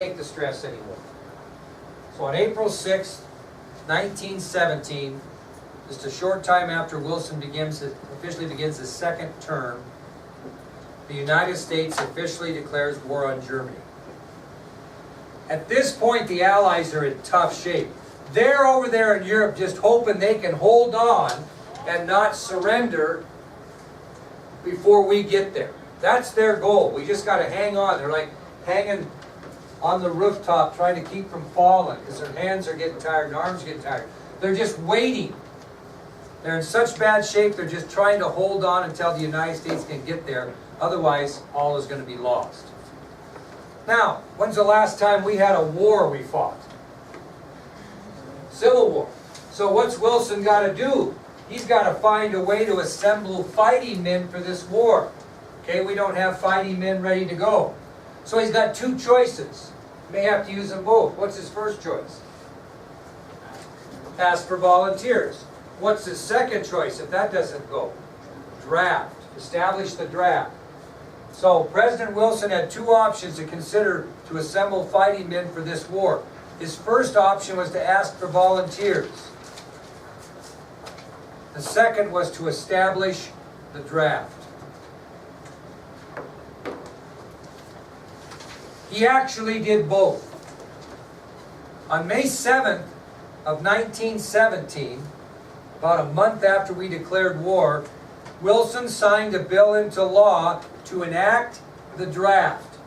take the stress anymore. So on April 6th, 1917, just a short time after Wilson officially begins his second term, the United States officially declares war on Germany. At this point, the Allies are in tough shape. They're over there in Europe just hoping they can hold on and not surrender before we get there. That's their goal. We just got to hang on. They're like hanging on the rooftop trying to keep from falling because their hands are getting tired and arms are getting tired. They're just waiting. They're in such bad shape, they're just trying to hold on until the United States can get there. Otherwise, all is going to be lost. Now, when's the last time we had a war we fought? Civil War. So what's Wilson got to do? He's got to find a way to assemble fighting men for this war. Okay, we don't have fighting men ready to go. So he's got two choices. May have to use them both. What's his first choice? Ask for volunteers. What's his second choice if that doesn't go? Draft. Establish the draft. So President Wilson had two options to consider to assemble fighting men for this war. His first option was to ask for volunteers. The second was to establish the draft. He actually did both. On May 7th of 1917, about a month after we declared war, Wilson signed a bill into law to enact the draft.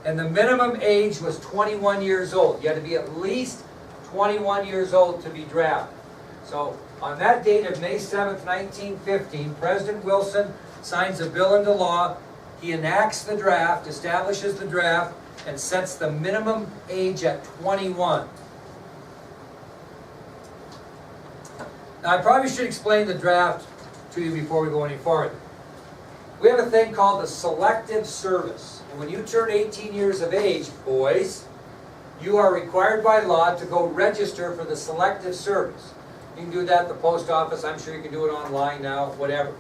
And the minimum age was 21 years old. You had to be at least 21 years old to be drafted. So on that date of May 7th, 1915, President Wilson signs a bill into law. He enacts the draft, establishes the draft, and sets the minimum age at 21. Now, I probably should explain the draft to you before we go any farther. We have a thing called the Selective Service. And when you turn 18 years of age, boys, you are required by law to go register for the Selective Service. You can do that at the post office. I'm sure you can do it online now, whatever.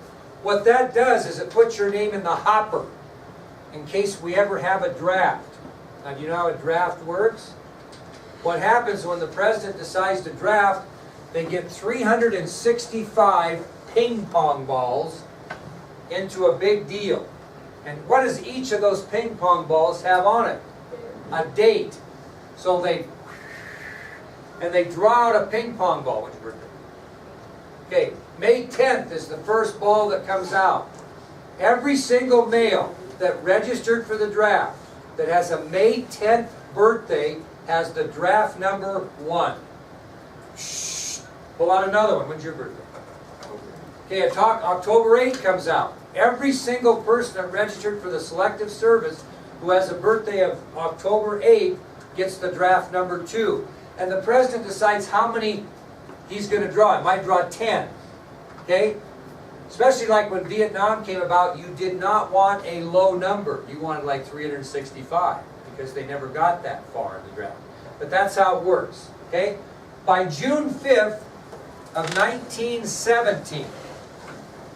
What that does is it puts your name in the hopper in case we ever have a draft. Now, do you know how a draft works? What happens when the president decides to draft, they get 365 ping pong balls into a big deal. And what does each of those ping pong balls have on it? A date. So they draw out a ping pong ball. Which birthday? Okay, May 10th is the first ball that comes out. Every single male that registered for the draft that has a May 10th birthday has the draft number 1. Shh. Pull out another one. When's your birthday? Okay, October 8th comes out. Every single person that registered for the Selective Service who has a birthday of October 8th gets the draft number 2. And the president decides how many he's going to draw. He might draw 10. Okay? Especially like when Vietnam came about, you did not want a low number. You wanted like 365 because they never got that far in the draft. But that's how it works. Okay? By June 5th of 1917,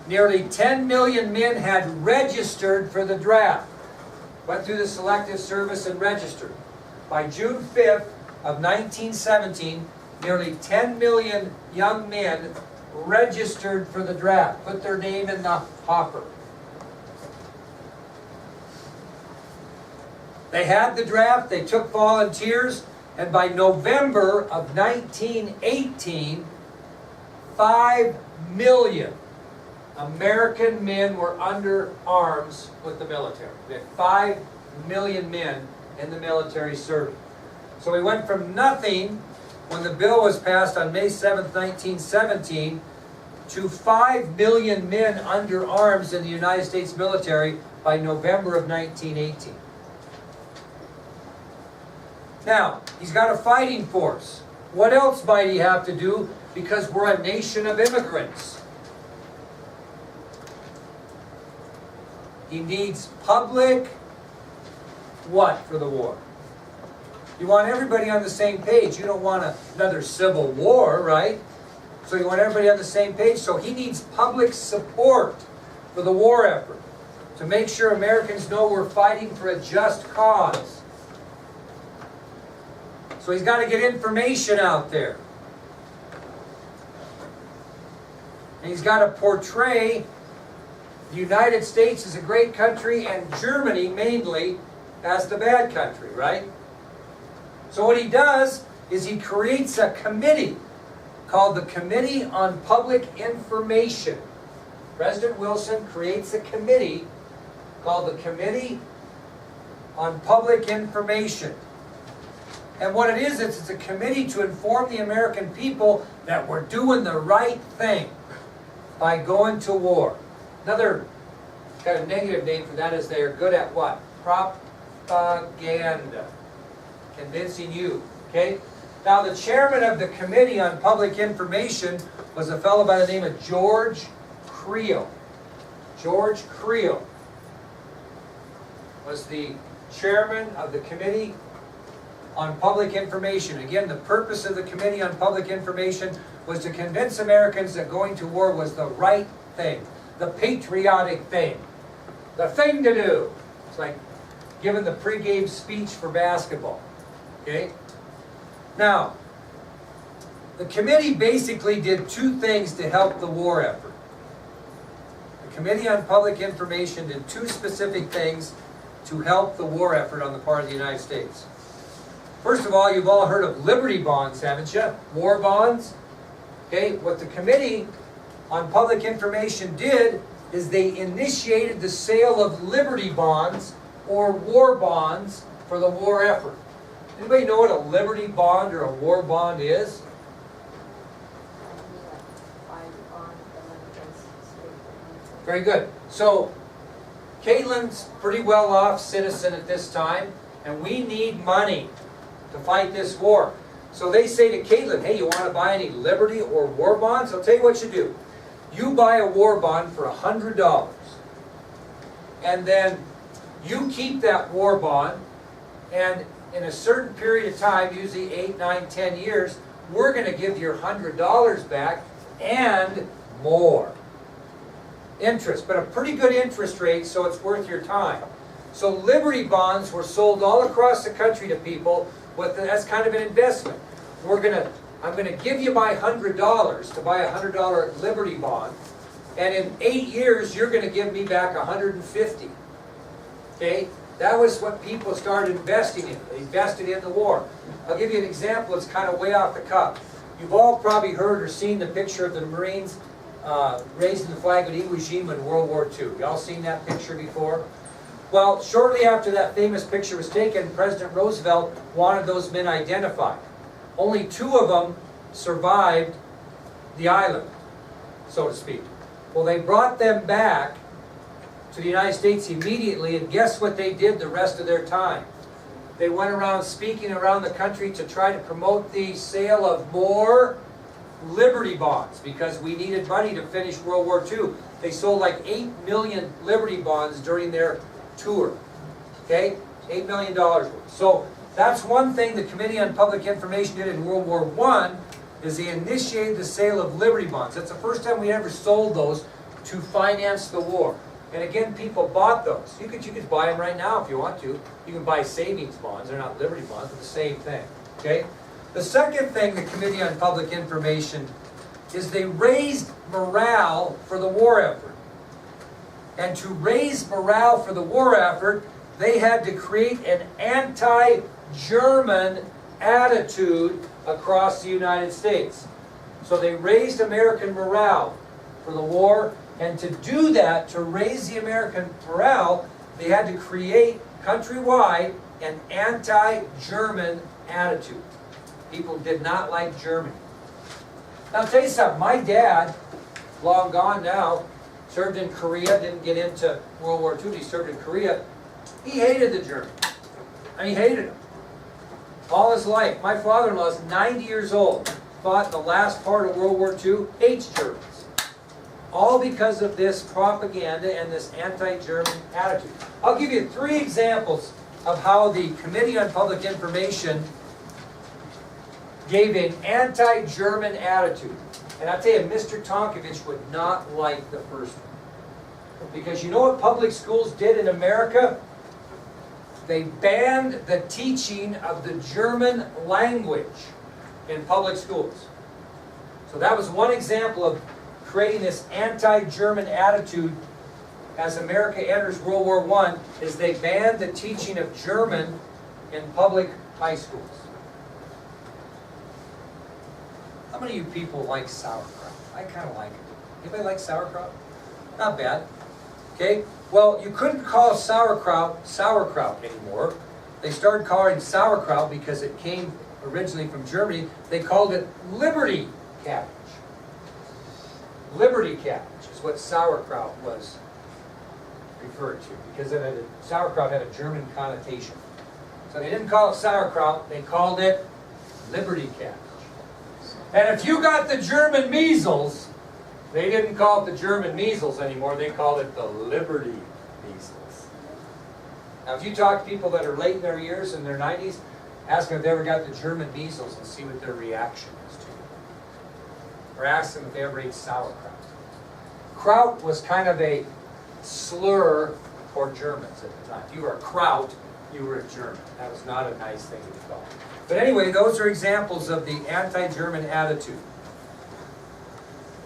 nearly 10 million men had registered for the draft. Went through the Selective Service and registered. By June 5th of 1917, nearly 10 million young men registered for the draft. Put their name in the hopper. They had the draft, they took volunteers, and by November of 1918, 5 million American men were under arms with the military. We had 5 million men in the military serving. So we went from nothing when the bill was passed on May 7th, 1917, to 5 million men under arms in the United States military by November of 1918. Now, he's got a fighting force. What else might he have to do? Because we're a nation of immigrants. He needs public what for the war? You want everybody on the same page. You don't want another civil war, right? So you want everybody on the same page. So he needs public support for the war effort to make sure Americans know we're fighting for a just cause. So he's got to get information out there. And he's got to portray the United States as a great country and Germany mainly as the bad country, right? So what he does is he creates a committee called the Committee on Public Information. President Wilson creates a committee called the Committee on Public Information. And what it is, it's a committee to inform the American people that we're doing the right thing by going to war. Another kind of negative name for that is they're good at what? Propaganda. Convincing you, okay? Now the chairman of the Committee on Public Information was a fellow by the name of George Creel. George Creel was the chairman of the Committee on Public Information. Again, the purpose of the Committee on Public Information was to convince Americans that going to war was the right thing, the patriotic thing, the thing to do. It's like giving the pregame speech for basketball. Okay? Now, the committee basically did two things to help the war effort. The Committee on Public Information did two specific things to help the war effort on the part of the United States. First of all, you've all heard of Liberty bonds, haven't you? War bonds. Okay, what the Committee on Public Information did is they initiated the sale of Liberty bonds or war bonds for the war effort. Anybody know what a Liberty bond or a war bond is? Very good. So, Caitlin's pretty well-off citizen at this time, and we need money to fight this war. So they say to Caitlin, hey, you want to buy any Liberty or war bonds? I'll tell you what you do. You buy a war bond for $100, and then you keep that war bond, and in a certain period of time, usually 8, 9, 10 years, we're going to give your $100 back and more. Interest, but a pretty good interest rate, so it's worth your time. So Liberty bonds were sold all across the country to people as kind of an investment. I'm going to give you my $100 to buy a $100 Liberty bond, and in 8 years you're going to give me back $150. Okay, that was what people started investing in. They invested in the war. I'll give you an example. It's kind of way off the cuff. You've all probably heard or seen the picture of the Marines raising the flag at Iwo Jima in World War II. Y'all seen that picture before? Well, shortly after that famous picture was taken, President Roosevelt wanted those men identified. Only 2 of them survived the island, so to speak. Well, they brought them back to the United States immediately, and guess what they did the rest of their time? They went around speaking around the country to try to promote the sale of more Liberty bonds because we needed money to finish World War II. They sold like 8 million Liberty bonds during their tour. Okay? $8 million worth. So that's one thing the Committee on Public Information did in World War I, is they initiated the sale of Liberty bonds. That's the first time we ever sold those to finance the war. And again, people bought those. You could buy them right now if you want to. You can buy savings bonds. They're not Liberty bonds, but the same thing. Okay? The second thing the Committee on Public Information is they raised morale for the war effort. And to raise morale for the war effort, they had to create an anti-German attitude across the United States. So they raised American morale for the war, and to do that, to raise the American morale, they had to create countrywide an anti-German attitude. People did not like Germany. Now I'll tell you something, my dad, long gone now, served in Korea, didn't get into World War II, he served in Korea. He hated the Germans. I mean, he hated them. All his life. My father-in-law is 90 years old, fought the last part of World War II, hates Germans. All because of this propaganda and this anti-German attitude. I'll give you 3 examples of how the Committee on Public Information gave an anti-German attitude. And I'll tell you, Mr. Tonkovich would not like the first one. Because you know what public schools did in America? They banned the teaching of the German language in public schools. So that was one example of creating this anti-German attitude as America enters World War I, is they banned the teaching of German in public high schools. How many of you people like sauerkraut? I kind of like it. Anybody like sauerkraut? Not bad. Okay, well, you couldn't call sauerkraut sauerkraut anymore. They started calling it sauerkraut because it came originally from Germany. They called it Liberty cabbage. Liberty cabbage is what sauerkraut was referred to, because sauerkraut had a German connotation. So they didn't call it sauerkraut, they called it Liberty cabbage. And if you got the German measles, they didn't call it the German measles anymore, they called it the Liberty measles. Now if you talk to people that are late in their years, in their 90s, ask them if they ever got the German measles and see what their reaction is to it. Or ask them if they ever ate sauerkraut. Kraut was kind of a slur for Germans at the time. If you were a Kraut, you were a German. That was not a nice thing to be called. But anyway, those are examples of the anti-German attitude.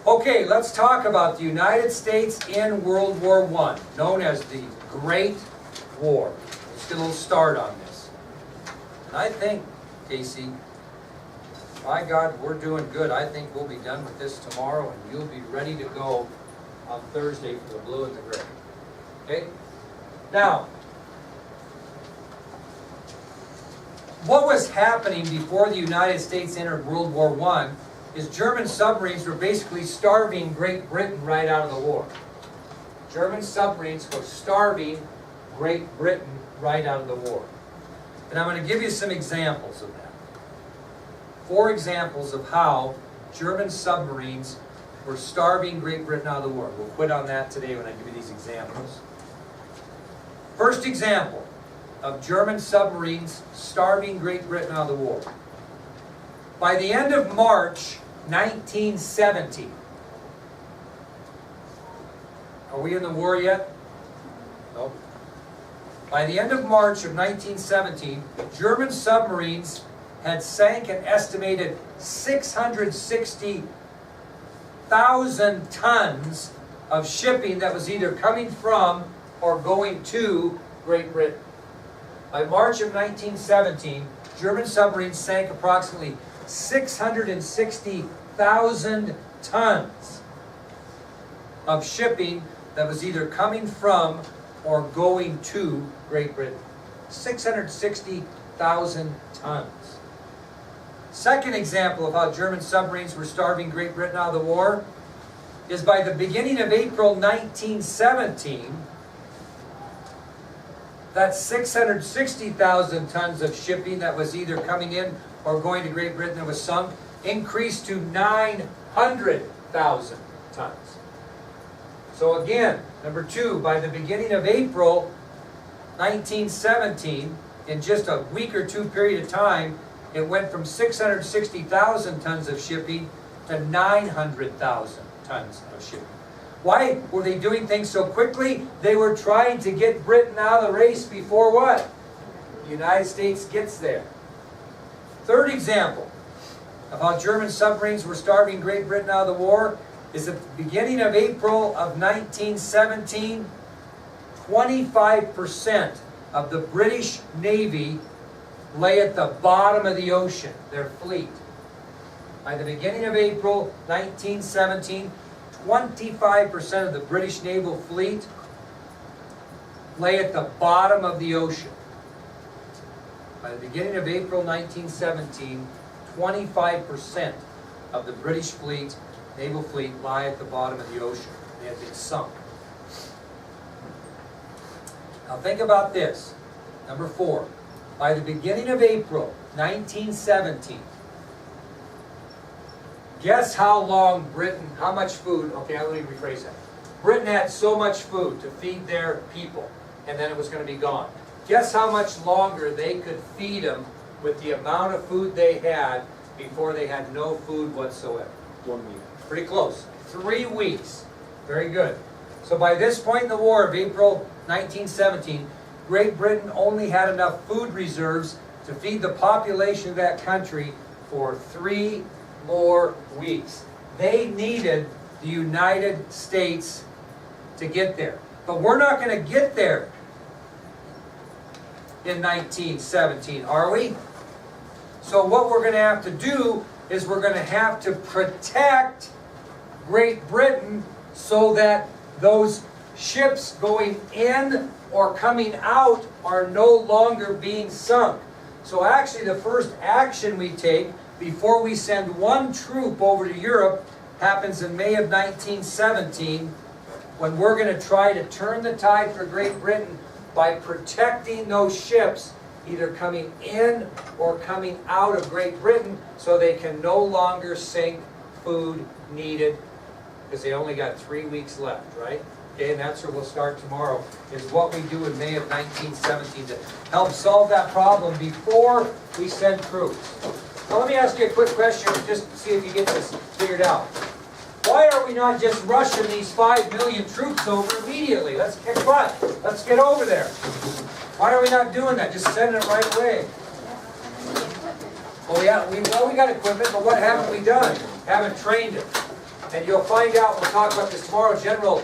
Okay, let's talk about the United States in World War I, known as the Great War. Let's get a little start on this. And I think, Casey, my God, we're doing good. I think we'll be done with this tomorrow, and you'll be ready to go on Thursday for the blue and the gray. Okay? Now, what was happening before the United States entered World War I is German submarines were basically starving Great Britain right out of the war. German submarines were starving Great Britain right out of the war. And I'm going to give you some examples of that. 4 examples of how German submarines were starving Great Britain out of the war. We'll quit on that today when I give you these examples. First example of German submarines starving Great Britain out of the war. By the end of March 1970, are we in the war yet? Nope. By the end of March of 1917, German submarines had sank an estimated 660,000 tons of shipping that was either coming from or going to Great Britain. By March of 1917, German submarines sank approximately 660,000 tons of shipping that was either coming from or going to Great Britain. 660,000 tons. Second example of how German submarines were starving Great Britain out of the war is by the beginning of April 1917, that 660,000 tons of shipping that was either coming in or going to Great Britain that was sunk increased to 900,000 tons. So again, number 2, by the beginning of April 1917, in just a week or 2 period of time, it went from 660,000 tons of shipping to 900,000 tons of shipping. Why were they doing things so quickly? They were trying to get Britain out of the race before what? The United States gets there. Third example of how German submarines were starving Great Britain out of the war is at the beginning of April of 1917, 25% of the British Navy lay at the bottom of the ocean, their fleet. By the beginning of April 1917, 25% of the British naval fleet lay at the bottom of the ocean. By the beginning of April 1917, 25% of the British fleet, naval fleet, lie at the bottom of the ocean. They had been sunk. Now think about this. Number 4. By the beginning of April 1917, guess how long Britain, how much food, okay, let me rephrase that. Britain had so much food to feed their people, and then it was going to be gone. Guess how much longer they could feed them with the amount of food they had before they had no food whatsoever? 1 week. Pretty close. 3 weeks. Very good. So by this point in the war of April 1917, Great Britain only had enough food reserves to feed the population of that country for 3 more weeks. They needed the United States to get there. But we're not going to get there in 1917, are we? So what we're going to have to do is we're going to have to protect Great Britain so that those ships going in or coming out are no longer being sunk. So actually the first action we take before we send one troop over to Europe happens in May of 1917, when we're going to try to turn the tide for Great Britain by protecting those ships either coming in or coming out of Great Britain so they can no longer sink food needed, because they only got 3 weeks left, right? Okay, and that's where we'll start tomorrow, is what we do in May of 1917 to help solve that problem before we send troops. Now let me ask you a quick question, just to see if you get this figured out. Why are we not just rushing these 5 million troops over immediately? Let's kick butt. Let's get over there. Why are we not doing that? Just send it right away. Well, yeah, we got equipment, but what haven't we done? Haven't trained it. And you'll find out, we'll talk about this tomorrow, General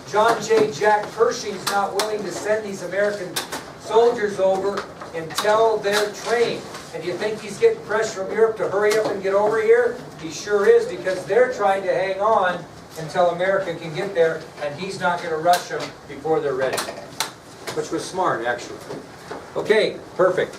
John J. Jack Pershing's not willing to send these American soldiers over until they're trained. And do you think he's getting pressure from Europe to hurry up and get over here? He sure is, because they're trying to hang on until America can get there, and he's not going to rush them before they're ready. Which was smart, actually. Okay, perfect.